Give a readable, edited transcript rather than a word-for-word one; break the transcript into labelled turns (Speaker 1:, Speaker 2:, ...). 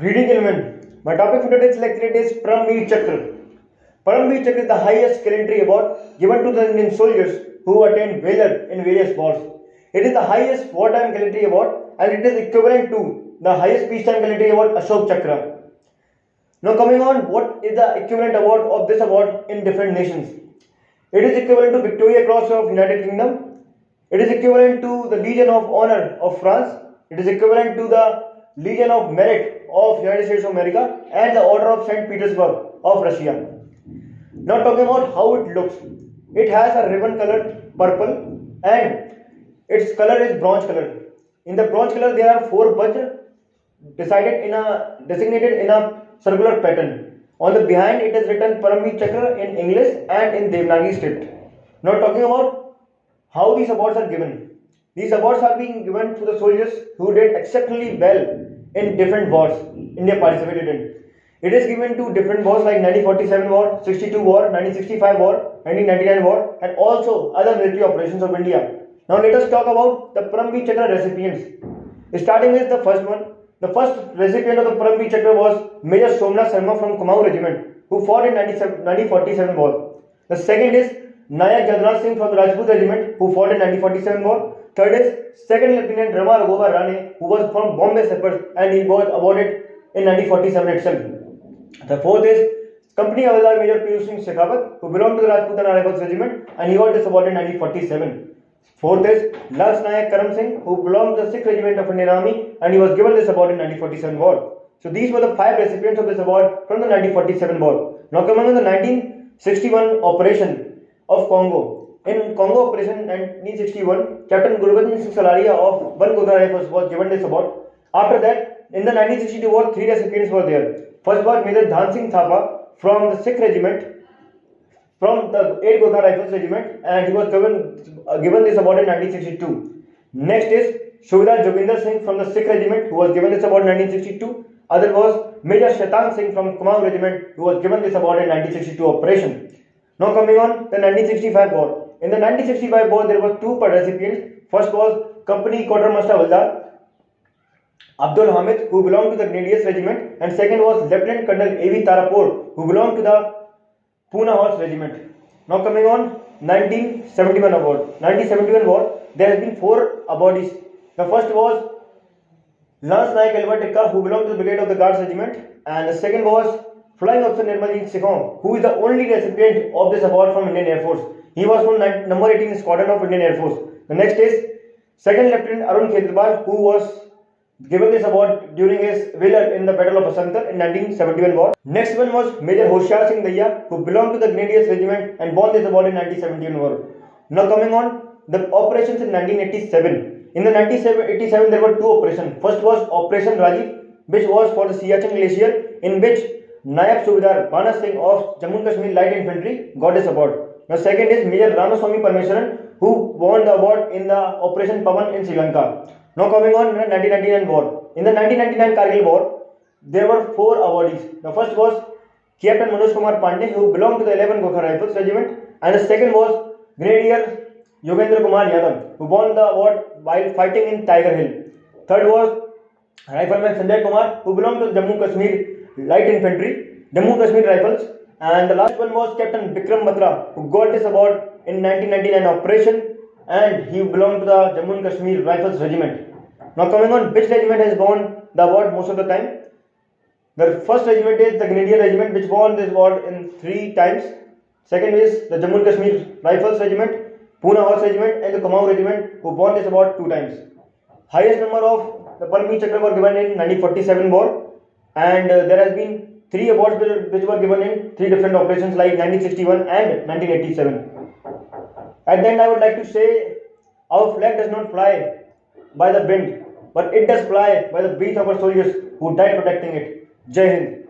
Speaker 1: Greetings, gentlemen. My topic for today's lecture is Paramveer Chakra. Paramveer Chakra is the highest gallantry award given to the Indian soldiers who attained valor in various wars. It is the highest wartime gallantry award and it is equivalent to the highest peacetime gallantry award Ashok Chakra. Now coming on, what is the equivalent award of this award in different nations? It is equivalent to Victoria Cross of United Kingdom. It is equivalent to the Legion of Honor of France. It is equivalent to the Legion of Merit of United States of America and the Order of St. Petersburg of Russia. Now talking about how it looks. It has a ribbon colored purple and its color is bronze color. In the bronze color there are four buds designated in a circular pattern. On the behind it is written Paramveer Chakra in English and in Devanagari script. Now talking about how these awards are given. These awards are being given to the soldiers who did exceptionally well in different wars India participated in. It is given to different wars like 1947 war, 62 war, 1965 war, 1999 war and also other military operations of India. Now let us talk about the Paramveer Chakra recipients. Starting with the first one. The first recipient of the Paramveer Chakra was Major Somnath Sharma from Kumaon Regiment who fought in 1947 war. The second is Nayak Jadraj Singh from the Rajput Regiment who fought in 1947 war. Third is Second Lieutenant Rama Raghuvar Rane who was from Bombay Sappers and he was awarded in 1947 itself. The fourth is Company Havildar Major Piyush Singh Shekhawat who belonged to the Rajputana Rifles Regiment and he got this award in 1947. Fourth is Lance Nayak Karam Singh who belonged to the 6th Regiment of Indian Army and he was given this award in 1947 war. So these were the 5 recipients of this award from the 1947 war. Now coming on the 1961 operation of Congo. In Congo operation 1961, Captain Gurbachan Singh Salaria of 1 Godhra Rifles was given this award. After that, in the 1962 war, 3 recipients were there. First was Major Dhan Singh Thapa from the 6th Regiment from the 8 Godhra Rifles Regiment and he was given this award in 1962. Next is Subedar Joginder Singh from the 6th Regiment who was given this award in 1962. Other was Major Shaitan Singh from Kumaon Regiment who was given this award in 1962 operation. Now coming on the 1965 war. In the 1965 war there were 2 recipients. First was Company Quartermaster Havildar Abdul Hamid who belonged to the Grenadiers Regiment and second was Lieutenant Colonel A.V. Tarapur who belonged to the Pune Horse Regiment. Now coming on 1971 award. 1971 war, there has been 4 awardees. The first was Lance Nayak Elva who belonged to the Brigade of the Guards Regiment and the second was Flying Officer Nirmaljeet Sekhon who is the only recipient of this award from Indian Air Force. He was from number 18 Squadron of Indian Air Force. The next is Second Lieutenant Arun Khetwal who was given this award during his valor in the Battle of Basantar in 1971 war. Next one was Major Hoshiar Singh Daya who belonged to the Grenadiers Regiment and won this award in 1971 war. Now coming on the operations in 1987. In the 1987 there were 2 operations. First was Operation Rajiv which was for the Siachen Glacier in which Nayab Subedar Bana Singh of Jammu and Kashmir Light Infantry got this award. Now second is Major Ramaswamy Parmeshwaran who won the award in the Operation Pavan in Sri Lanka. Now coming on the 1999 war. In the 1999 Kargil war, there were 4 awardees. The first was Captain Manoj Kumar Pandey who belonged to the 11 Gorkha Rifles Regiment and the second was Grenadier Yogendra Kumar Yadav who won the award while fighting in Tiger Hill. Third was Rifleman Sanjay Kumar who belonged to the Jammu Kashmir Light Infantry, Jammu Kashmir Rifles and the last one was Captain Bikram Batra who got this award in 1999 operation and he belonged to the Jammu and Kashmir Rifles Regiment. Now coming on, which regiment has won the award most of the time? The first regiment is the Grenadier Regiment which won this award in 3 times. Second is the Jammu and Kashmir Rifles Regiment, Pune Horse Regiment and the Kumaon Regiment who won this award 2 times. Highest number of the Paramveer Chakra were given in 1947 war and there has been 3 awards which were given in 3 different operations like 1961 and 1987. At the end I would like to say our flag does not fly by the wind but it does fly by the breath of our soldiers who died protecting it. Jai Hind.